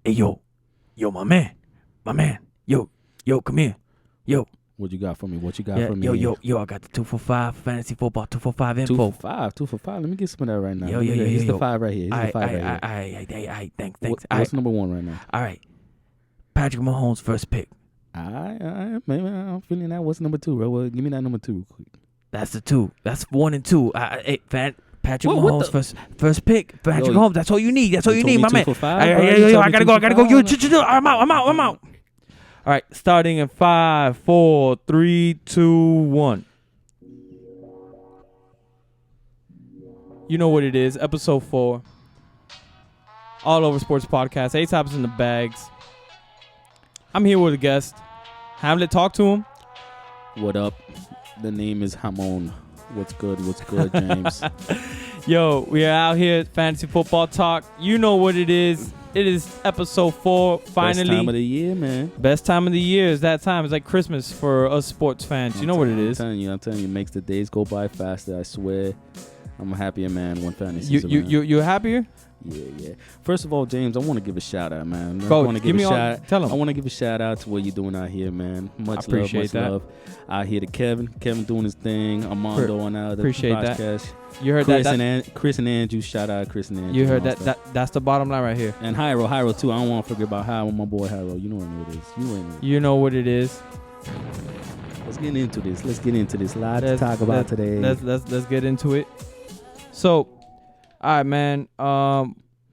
Hey, yo, my man. Yo, come here. Yo. What you got for me? What you got for me? Yo, I got the 2 for 5 fantasy football, 2 for 5 info. 2 for 5. Let me get some of that right now. Yo. He's the 5 right here. He's the 5 right here. Aight, thanks. What's number 1 right now? All right. Patrick Mahomes' first pick. All right. Maybe I'm feeling that. What's number 2, bro? Well, give me that number 2 real quick. That's the 2. That's 1 and 2. Patrick Mahomes' first pick. Patrick Mahomes. That's all you need. That's all you need, my man. I gotta go. I'm out. All right, starting in 5, 4, 3, 2, 1. You know what it is. Episode 4. All Over Sports Podcast. A.O.S.P in the bags. I'm here with a guest. Hamlet, talk to him. What up? The name is Hamon. What's good, James? Yo, we are out here at Fantasy Football Talk. You know what it is. It is episode 4, finally. Best time of the year, man. Best time of the year is that time. It's like Christmas for us sports fans. You know what it is. I'm telling you, it makes the days go by faster, I swear. I'm a happier man one fantasy season. You happier? Yeah. First of all, James, I want to give a shout out, man. Tell him. I want to give a shout out to what you're doing out here, man. Much love. Out here to Kevin doing his thing. Armando on out. Appreciate podcast. That. You heard Chris and Andrew. Shout out Chris and Andrew. You heard that. That's the bottom line right here. And Hyro too. I don't want to forget about Hyro, my boy Hyro. You know what it is. You know what it is. Let's get into this. A lot to talk about today. Let's get into it. So, all right, man.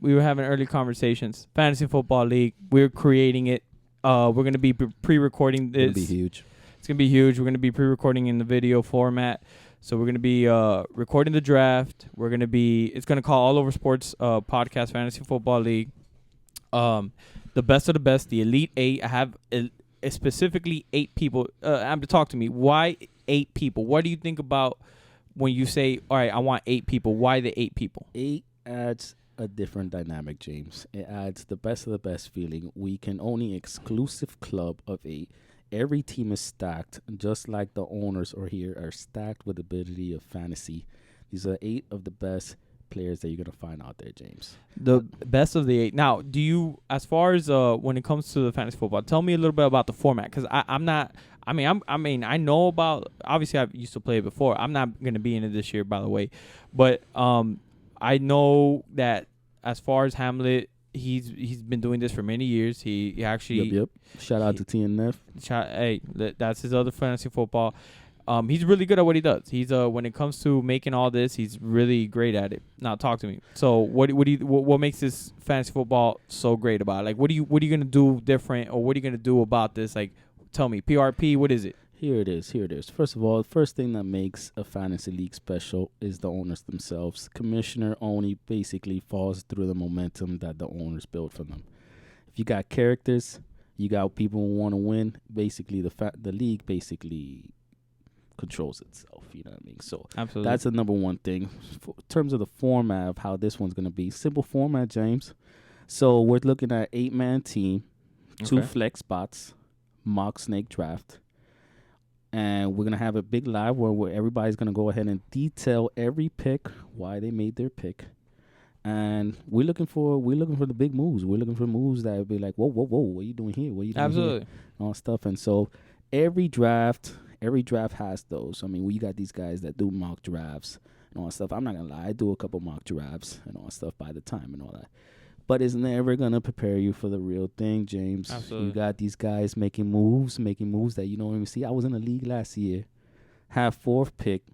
We were having early conversations. Fantasy Football League. We're creating it. We're gonna be pre-recording this. It's gonna be huge. It's gonna be huge. We're gonna be pre-recording in the video format. So we're gonna be recording the draft. It's gonna call All Over Sports Podcast Fantasy Football League. The best of the best, the Elite 8. I have specifically 8 people. Talk to me. Why 8 people? What do you think about when you say, all right, I want 8 people? Why the 8 people? 8 adds a different dynamic, James. It adds the best of the best feeling. We can only exclusive club of 8. Every team is stacked, just like the owners are stacked with the ability of fantasy. These are 8 of the best players that you're going to find out there, James. The best of the 8. Now, do you, as far as when it comes to the fantasy football, tell me a little bit about the format, because I know about, obviously I used to play it before. I'm not going to be in it this year, by the way. But I know that as far as Hamlet, he's been doing this for many years. He actually... Yep. Shout out to TNF. Hey, that's his other fantasy football. He's really good at what he does. He's when it comes to making all this, he's really great at it. Now talk to me. So what makes this fantasy football so great about it? Like what are you gonna do different, or what are you gonna do about this? Like tell me, PRP, what is it? Here it is. First of all, the first thing that makes a fantasy league special is the owners themselves. Commissioner only basically falls through the momentum that the owners build for them. If you got characters, you got people who want to win, basically the league basically controls itself, you know what I mean? So absolutely, that's the number one thing. In terms of the format of how this one's going to be, simple format, James. So we're looking at 8-man team, 2 flex spots, mock snake draft. And we're going to have a big live where everybody's going to go ahead and detail every pick, why they made their pick. And we're looking for the big moves. We're looking for moves that would be like, whoa, what are you doing here? What are you doing absolutely here? And all stuff. And so every draft has those. I mean, you got these guys that do mock drafts and all that stuff. I'm not going to lie. I do a couple mock drafts and all that stuff by the time and all that. But it's never going to prepare you for the real thing, James. Absolutely. You got these guys making moves that you don't even see. I was in a league last year, had 4th pick.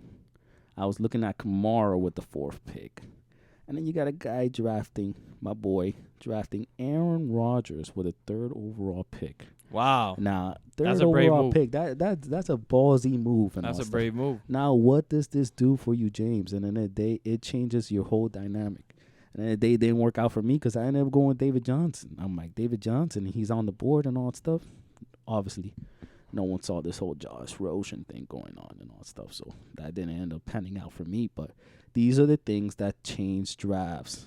I was looking at Kamara with the 4th pick. And then you got a guy drafting Aaron Rodgers with a 3rd overall pick. Wow. Now, 3rd overall pick, that's a ballsy move. That's a brave move. Now, what does this do for you, James? And then the day, it changes your whole dynamic. And then the day didn't work out for me because I ended up going with David Johnson. I'm like, David Johnson, he's on the board and all that stuff. Obviously, no one saw this whole Josh Rosen thing going on and all that stuff. So that didn't end up panning out for me. But these are the things that change drafts.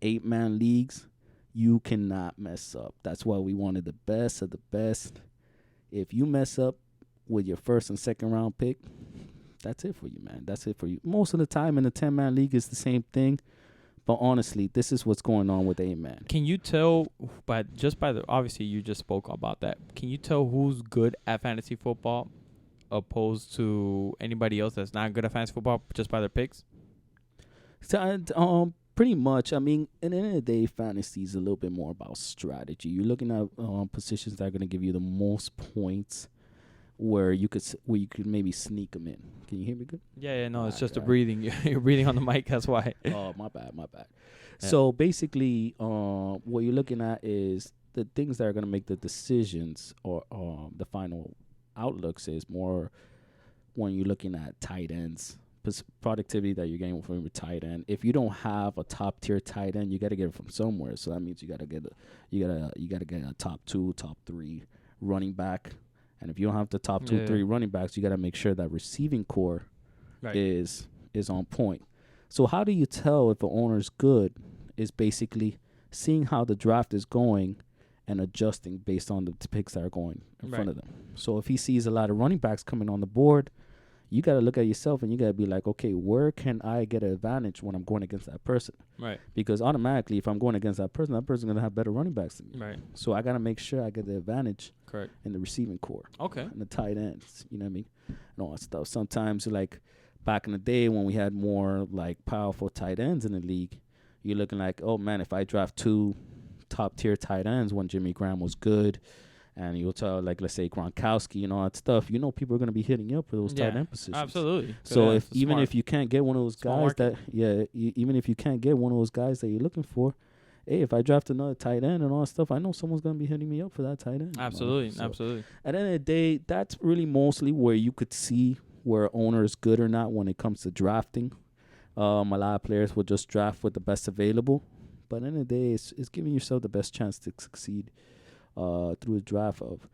8-man leagues, you cannot mess up. That's why we wanted the best of the best. If you mess up with your 1st and 2nd round pick, that's it for you, man. That's it for you. Most of the time in a 10-man league, it's the same thing. But honestly, this is what's going on with A-Man. Can you tell by the obviously you just spoke about that. Can you tell who's good at fantasy football opposed to anybody else that's not good at fantasy football just by their picks? So, pretty much. I mean, at the end of the day, fantasy is a little bit more about strategy. You're looking at positions that are going to give you the most points, where you could maybe sneak them in. Can you hear me good? Yeah, no, it's just a breathing. You're breathing on the mic, that's why. Oh, my bad. Yeah. So basically, what you're looking at is the things that are going to make the decisions or the final outlooks is more when you're looking at tight ends, productivity that you're getting from your tight end. If you don't have a top tier tight end, you got to get it from somewhere. So that means you got to get a top 2, top 3 running back. And if you don't have the top 2, 3 running backs, you got to make sure that receiving core is on point. So how do you tell if an owner's good? Is basically seeing how the draft is going and adjusting based on the picks that are going in front of them. So if he sees a lot of running backs coming on the board, you got to look at yourself and you got to be like, okay, where can I get an advantage when I'm going against that person? Right. Because automatically, if I'm going against that person's going to have better running backs than me. Right. So I got to make sure I get the advantage. Correct. In the receiving core. Okay. And the tight ends, you know what I mean? And all that stuff. Sometimes, like, back in the day when we had more, like, powerful tight ends in the league, you're looking like, oh, man, if I draft 2 top-tier tight ends when Jimmy Graham was good, and you'll tell, like, let's say Gronkowski and all that stuff, people are going to be hitting you up for those tight end positions. Absolutely. So if you can't get one of those guys even if you can't get one of those guys that you're looking for, hey, if I draft another tight end and all that stuff, I know someone's going to be hitting me up for that tight end. Absolutely. So Absolutely. At the end of the day, that's really mostly where you could see where an owner is good or not when it comes to drafting. A lot of players will just draft with the best available. But at the end of the day, it's giving yourself the best chance to succeed through a draft of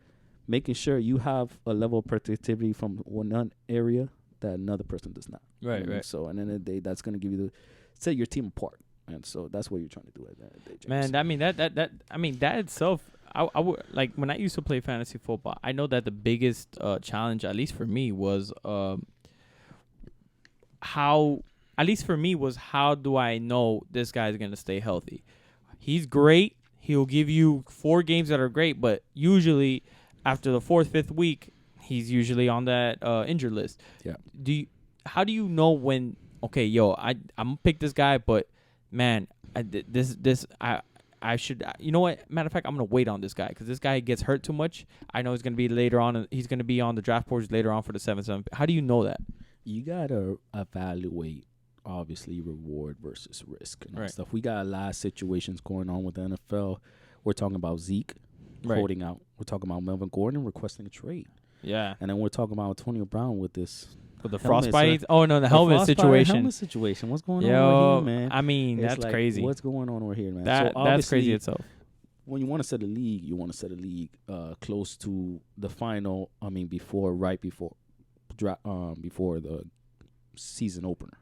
making sure you have a level of productivity from one area that another person does not. Right. So at the end of the day, that's going to give you set your team apart. And so that's what you're trying to do at that day, James. Man, that itself, I would, like, when I used to play fantasy football, I know that the biggest challenge, at least for me, was how do I know this guy's going to stay healthy? He's great. He'll give you 4 games that are great, but usually after the 4th, 5th week, he's usually on that injured list. Yeah. How do you know when, okay, I'm going to pick this guy, but man, I should, you know what? Matter of fact, I'm going to wait on this guy because this guy gets hurt too much. I know he's going to be later on. He's going to be on the draft boards later on for the 7th. How do you know that? You got to evaluate, obviously, reward versus risk and all stuff. We got a lot of situations going on with the NFL. We're talking about Zeke holding out. We're talking about Melvin Gordon requesting a trade. Yeah. And then we're talking about Antonio Brown with this. With the frostbite? Oh, no, the helmet situation. What's going on over here, man? I mean, it's that's like, crazy. What's going on over here, man? That's crazy itself. When you want to set a league, you want to set a league close to the final. I mean, before the season opener.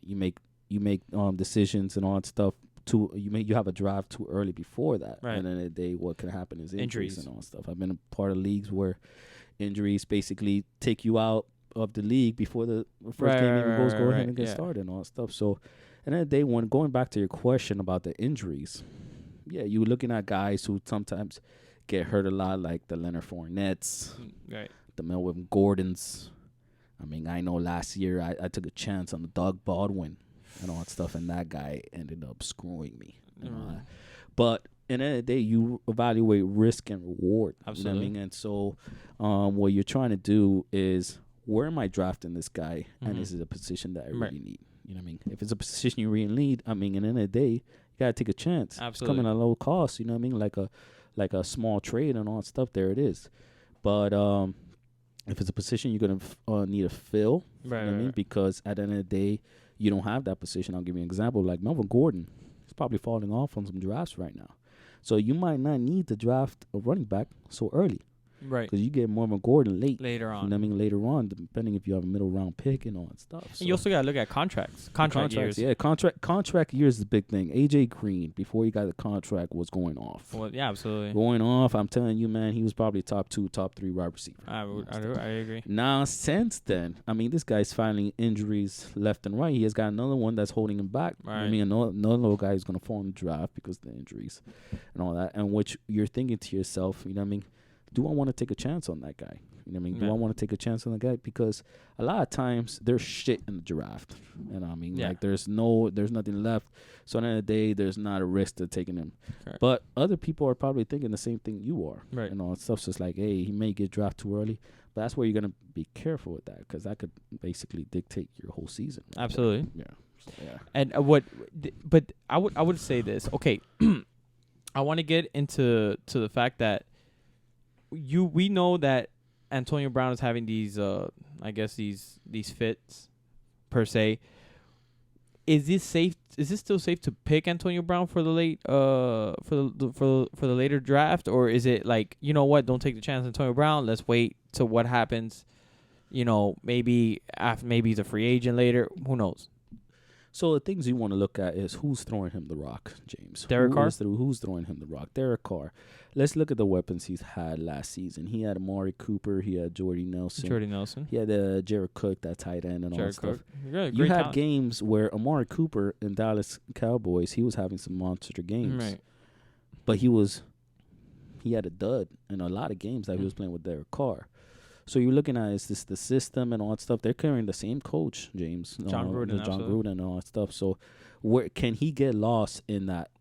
You make decisions and all that stuff. You have a drive too early before that, right. And then the day what can happen is injuries and all that stuff. I've been a part of leagues where injuries basically take you out of the league before the first game even goes ahead and get started and all that stuff. So, and then the day when going back to your question about the injuries, you're looking at guys who sometimes get hurt a lot, like the Leonard Fournettes, right, the Melvin Gordons. I mean, I know last year I took a chance on the Doug Baldwin and all that stuff, and that guy ended up screwing me. But in the end of the day, you evaluate risk and reward. Absolutely. You know what I mean? And so what you're trying to do is, where am I drafting this guy, and is it a position that I really need? You know what I mean? If it's a position you really need, I mean, at the end of the day, you got to take a chance. Absolutely. It's coming at a low cost, you know what I mean? Like a small trade and all that stuff, there it is. But if it's a position you're going to need to fill, you know what I mean? Because at the end of the day, you don't have that position. I'll give you an example. Like Melvin Gordon, he's probably falling off on some drafts right now. So you might not need to draft a running back so early. Right. Because you get Marvin Gordon Later on. You know what I mean? Later on, depending if you have a middle round pick and all that stuff. So And you also got to look at contracts. Contract years. Yeah, contract years is the big thing. AJ Green, before he got the contract, was going off. Well, yeah, absolutely. Going off, I'm telling you, man, he was probably top 2, top 3 wide receiver. I agree. Now, since then, I mean, this guy's finding injuries left and right. He has got another one that's holding him back. Right. I mean, another little guy who's going to fall in the draft because of the injuries and all that. And which you're thinking to yourself, you know what I mean? Do I want to take a chance on that guy? You know what I mean? Yeah. Do I want to take a chance on the guy? Because a lot of times there's shit in the draft. And I mean, like there's nothing left. So at the end of the day, there's not a risk to taking him. Correct. But other people are probably thinking the same thing you are. Right. You know, stuff's just like, hey, he may get drafted too early. But that's where you're going to be careful with that because that could basically dictate your whole season. Right? Absolutely. Yeah. So, yeah. And but I would say this. Okay. I want to get into the fact that we know that Antonio Brown is having these I guess these fits per se. Is this safe? Is this still safe to pick Antonio Brown for the late for the later draft, or is it like, you know what, don't take the chance on Antonio Brown, let's wait to what happens, you know, maybe he's a free agent later, who knows? So the things you want to look at is who's throwing him the rock, James. Derek Carr? Who's throwing him the rock? Derek Carr. Let's look at the weapons he's had last season. He had Amari Cooper. He had Jordy Nelson. He had Jared Cook, that tight end, and all that stuff. You had games where Amari Cooper in Dallas Cowboys, he was having some monster games. Right. But he had a dud in a lot of games that he was playing with Derek Carr. So you're looking at, is this the system and all that stuff? They're carrying the same coach, James. John Gruden and all that stuff. So where can he get lost in that?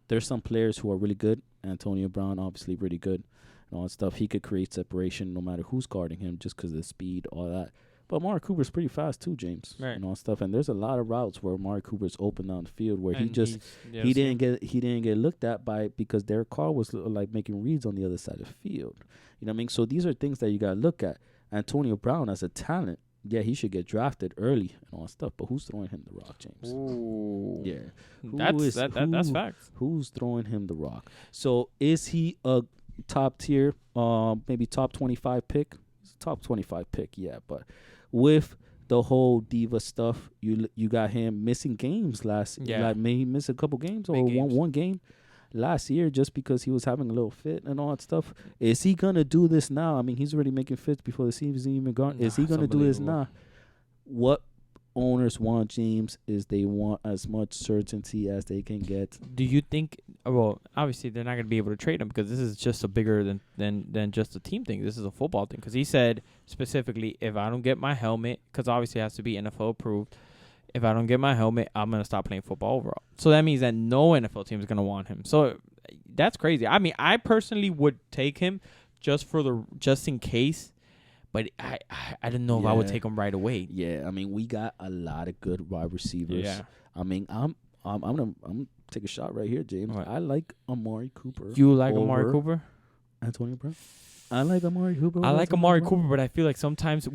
There's some players who are really good. Antonio Brown, obviously really good and all that stuff. He could create separation no matter who's guarding him just because of the speed, all that. But Amari Cooper's pretty fast too, James. Right. And all that stuff. And there's a lot of routes where Amari Cooper's open down the field where and he didn't get looked at by because Derek Carr was like making reads on the other side of the field. You know what I mean? So these are things that you got to look at. Antonio Brown as a talent, yeah, he should get drafted early and all that stuff. But who's throwing him the rock, James? Ooh. Yeah. That's facts. Who's throwing him the rock? So is he a top tier, maybe top 25 pick? He's a top 25 pick, yeah. But with the whole diva stuff, you got him missing games last. Yeah. Like maybe he missed a couple games or one game last year just because he was having a little fit and all that stuff. Is he gonna do this now? I mean, he's already making fits before the season even gone. Is he gonna do this now? What owners want, James, is they want as much certainty as they can get. Do you think? Well, obviously they're not gonna be able to trade him because this is just a bigger than just a team thing. This is a football thing. Because he said specifically, if I don't get my helmet, because obviously it has to be NFL approved. If I don't get my helmet, I'm going to stop playing football overall. So that means that no NFL team is going to want him. So that's crazy. I mean, I personally would take him just in case, but I don't know if I would take him right away. Yeah, I mean, we got a lot of good wide receivers. Yeah. I mean, I'm gonna take a shot right here, James. Right. I like Amari Cooper. You like Amari Cooper? Antonio Brown? I like Amari Cooper. I like Amari Cooper, but I feel like sometimes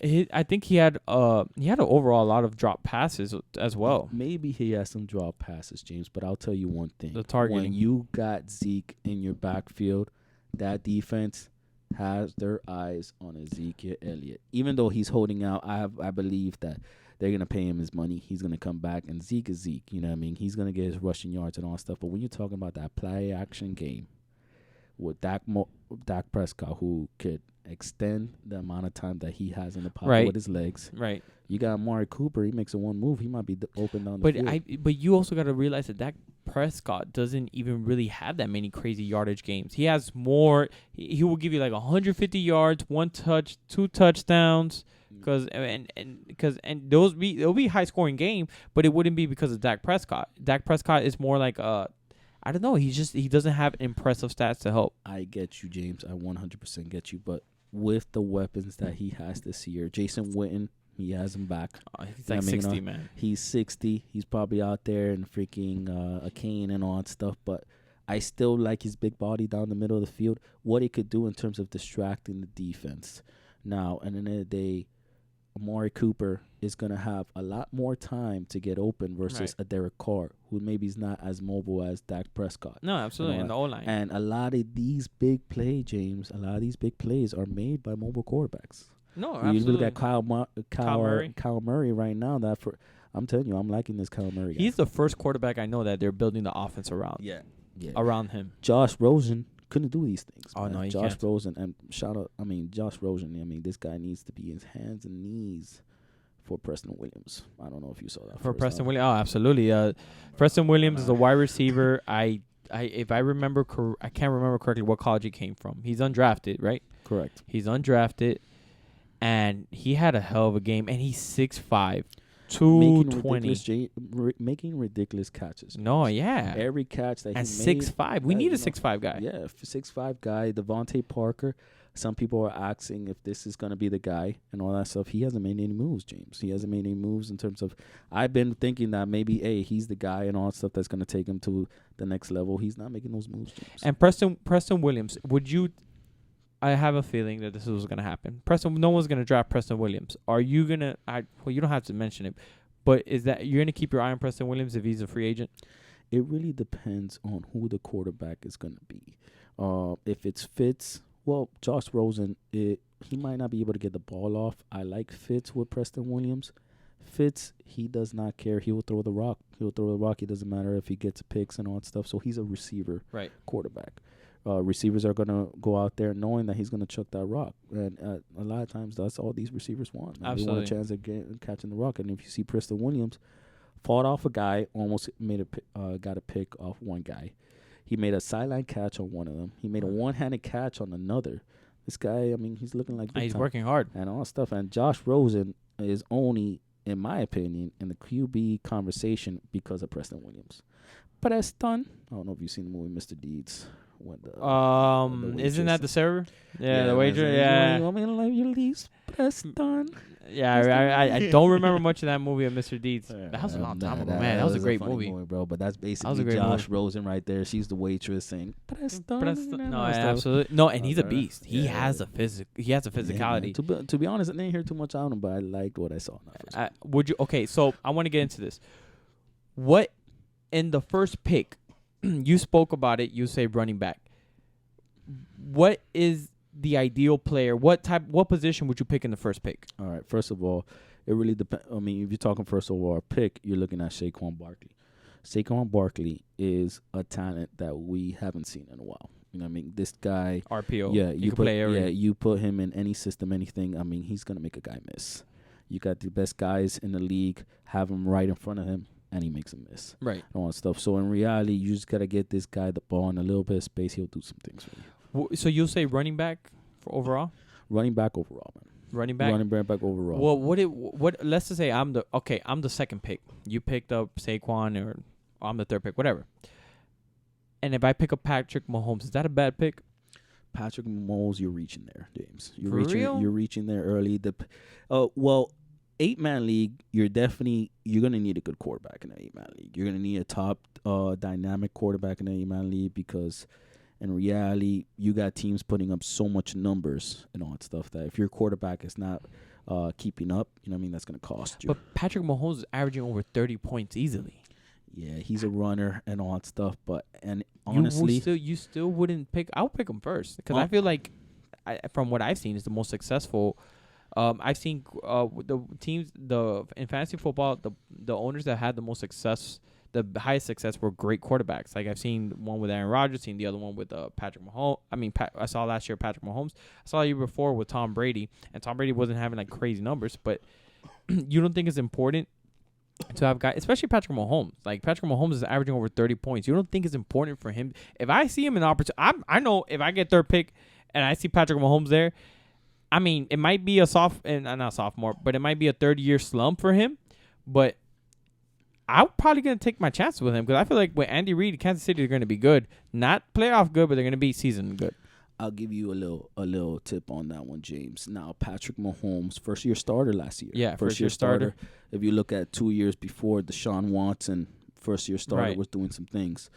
I think he had overall a lot of drop passes as well. Maybe he has some drop passes, James, but I'll tell you one thing. The targeting. When you got Zeke in your backfield, that defense has their eyes on Ezekiel Elliott. Even though he's holding out, I believe that they're going to pay him his money. He's going to come back, and Zeke is Zeke. You know what I mean? He's going to get his rushing yards and all that stuff. But when you're talking about that play-action game with Dak Prescott, who could extend the amount of time that he has in the pocket with his legs. Right. You got Amari Cooper. He makes a one move. He might be open down the field. But you also got to realize that Dak Prescott doesn't even really have that many crazy yardage games. He has more. He will give you like 150 yards, 2 touchdowns. Because they'll be high scoring game, but it wouldn't be because of Dak Prescott. Dak Prescott is more like I don't know. He doesn't have impressive stats to help. I get you, James. I 100% get you. But with the weapons that he has this year, Jason Witten, he has him back. He's like 60, man. He's 60. He's probably out there in freaking a cane and all that stuff. But I still like his big body down the middle of the field. What he could do in terms of distracting the defense. Now, at the end of the day, Amari Cooper is going to have a lot more time to get open versus a Derek Carr, who maybe is not as mobile as Dak Prescott. No, absolutely, in the O-line. And a lot of these big plays are made by mobile quarterbacks. No, absolutely. You look at Kyle Murray right now. I'm telling you, I'm liking this Kyle Murray guy. He's the first quarterback I know that they're building the offense around. Yeah. Around him. Josh Rosen couldn't do these things. Oh, man. no, he Josh can't. Rosen, and Josh Rosen, this guy needs to be his hands and knees for Preston Williams. I don't know if you saw that. For Preston Williams. Oh, absolutely. Preston Williams is a wide receiver. If I remember, I can't remember correctly what college he came from. He's undrafted, right? Correct. He's undrafted, and he had a hell of a game, and he's 6'5", 220. Making ridiculous catches. No, yeah. Every catch that he and made. 6'5". We need a 6'5" guy. Yeah, 6'5" guy. Devontae Parker. Some people are asking if this is going to be the guy and all that stuff. He hasn't made any moves, James. He hasn't made any moves in terms of. I've been thinking that maybe, he's the guy and all that stuff that's going to take him to the next level. He's not making those moves, James. And Preston Williams, would you? I have a feeling that this is going to happen. No one's going to draft Preston Williams. Are you going to? Well, you don't have to mention it, but is that you're going to keep your eye on Preston Williams if he's a free agent? It really depends on who the quarterback is going to be. If it's Fitz. Well, Josh Rosen, he might not be able to get the ball off. I like Fitz with Preston Williams. Fitz, he does not care. He will throw the rock. It doesn't matter if he gets picks and all that stuff. So he's a receiver quarterback. Receivers are going to go out there knowing that he's going to chuck that rock. And a lot of times that's all these receivers want. Absolutely. They want a chance of catching the rock. And if you see Preston Williams fought off a guy, almost got a pick off one guy. He made a sideline catch on one of them. He made a one-handed catch on another. This guy, he's looking like he's working hard and all that stuff. And Josh Rosen is only, in my opinion, in the QB conversation because of Preston Williams. Preston, I don't know if you've seen the movie Mr. Deeds. Isn't that the server? Yeah, the wager. Yeah. You want me to let you leave, Preston? Yeah, I don't remember much of that movie of Mr. Deeds. That was a long time ago, man. That was a great movie, bro. But that's basically Josh Rosen right there. She's the waitress saying Preston. No, absolutely. No, and he's a beast. He has a physicality. To be honest, I didn't hear too much on him, but I liked what I saw. Would you? Okay, so I want to get into this. What in the first pick? You spoke about it. You say running back. What is the ideal player? What position would you pick in the first pick? All right. First of all, it really depends. If you're talking first of all pick, you're looking at Corran Barclay. Corran Barclay is a talent that we haven't seen in a while. This guy. RPO. Yeah, you can play every. Yeah, you put him in any system, anything. He's gonna make a guy miss. You got the best guys in the league. Have him right in front of him. And he makes a miss. Right. And all that stuff. So in reality, you just got to get this guy the ball in a little bit of space. He'll do some things for you. So you'll say running back for overall? Running back overall, man. Running back overall. Well, what? Let's just say I'm the second pick. You picked up Saquon, or I'm the third pick, whatever. And if I pick up Patrick Mahomes, is that a bad pick? Patrick Mahomes, you're reaching there, James. You're reaching there early. 8-man league, you're gonna need a good quarterback in an 8-man league. You're gonna need a top dynamic quarterback in an 8-man league because in reality, you got teams putting up so much numbers and all that stuff that if your quarterback is not keeping up, that's gonna cost you. But Patrick Mahomes is averaging over 30 points easily. Yeah, he's a runner and all that stuff. And honestly, you still wouldn't pick. I'll pick him first because I feel like, from what I've seen, is the most successful. I've seen the teams in fantasy football, the owners that had the most success, the highest success were great quarterbacks. Like I've seen one with Aaron Rodgers, seen the other one with Patrick Mahomes. I saw last year Patrick Mahomes. I saw the year before with Tom Brady, and Tom Brady wasn't having like crazy numbers. But you don't think it's important to have guys, especially Patrick Mahomes. Like Patrick Mahomes is averaging over 30 points. You don't think it's important for him? If I see him in opportunity, I know if I get third pick and I see Patrick Mahomes there. It might be not sophomore, but it might be a third-year slump for him. But I'm probably going to take my chances with him because I feel like with Andy Reid, Kansas City are going to be good. Not playoff good, but they're going to be season good. I'll give you a little tip on that one, James. Now, Patrick Mahomes, first-year starter last year. Yeah, first-year starter. If you look at 2 years before, Deshaun Watson, first-year starter, was doing some things.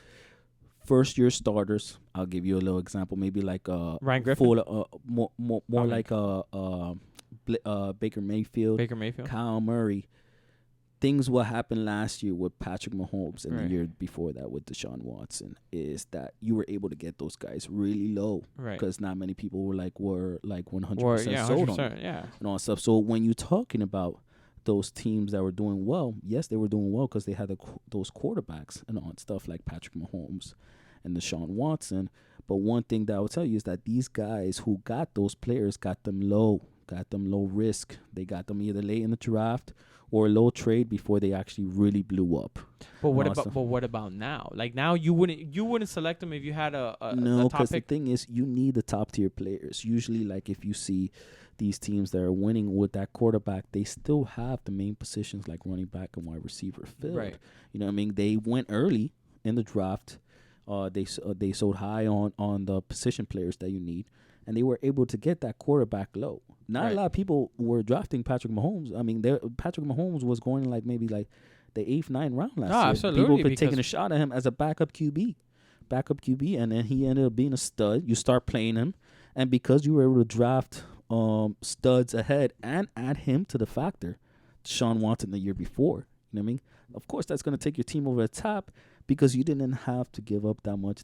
First-year starters, I'll give you a little example. Maybe like Ryan Griffin. More like Baker Mayfield, Baker Mayfield. Kyle Murray. Things what happened last year with Patrick Mahomes and Right. the year before that with Deshaun Watson is that you were able to get those guys really low Right. because not many people were like 100% Or yeah, sold on 100%. it Yeah. and all that stuff. So when you're talking about those teams that were doing well, yes, they were doing well because they had those quarterbacks and all that stuff like Patrick Mahomes and Deshaun Watson. But one thing that I would tell you is that these guys who got those players got them low risk. They got them either late in the draft or a low trade before they actually really blew up. But what and all that about stuff. but what about now? Like now you wouldn't select them if you had a No, top because the pick. thing is, you need the top tier players. Usually, like if you see these teams that are winning with that quarterback, they still have the main positions like running back and wide receiver filled. Right. You know what I mean? They went early in the draft. They sold high on the position players that you need, and they were able to get that quarterback low. Not Right. a lot of people were drafting Patrick Mahomes. I mean, Patrick Mahomes was going like maybe like the 8th, 9th round last year. Absolutely, People were taking because- a shot at him as a backup QB, and then he ended up being a stud. You start playing him, and because you were able to draft studs ahead and add him to the factor, Deshaun Watson the year before. You know what I mean? Of course, that's going to take your team over the top because you didn't have to give up that much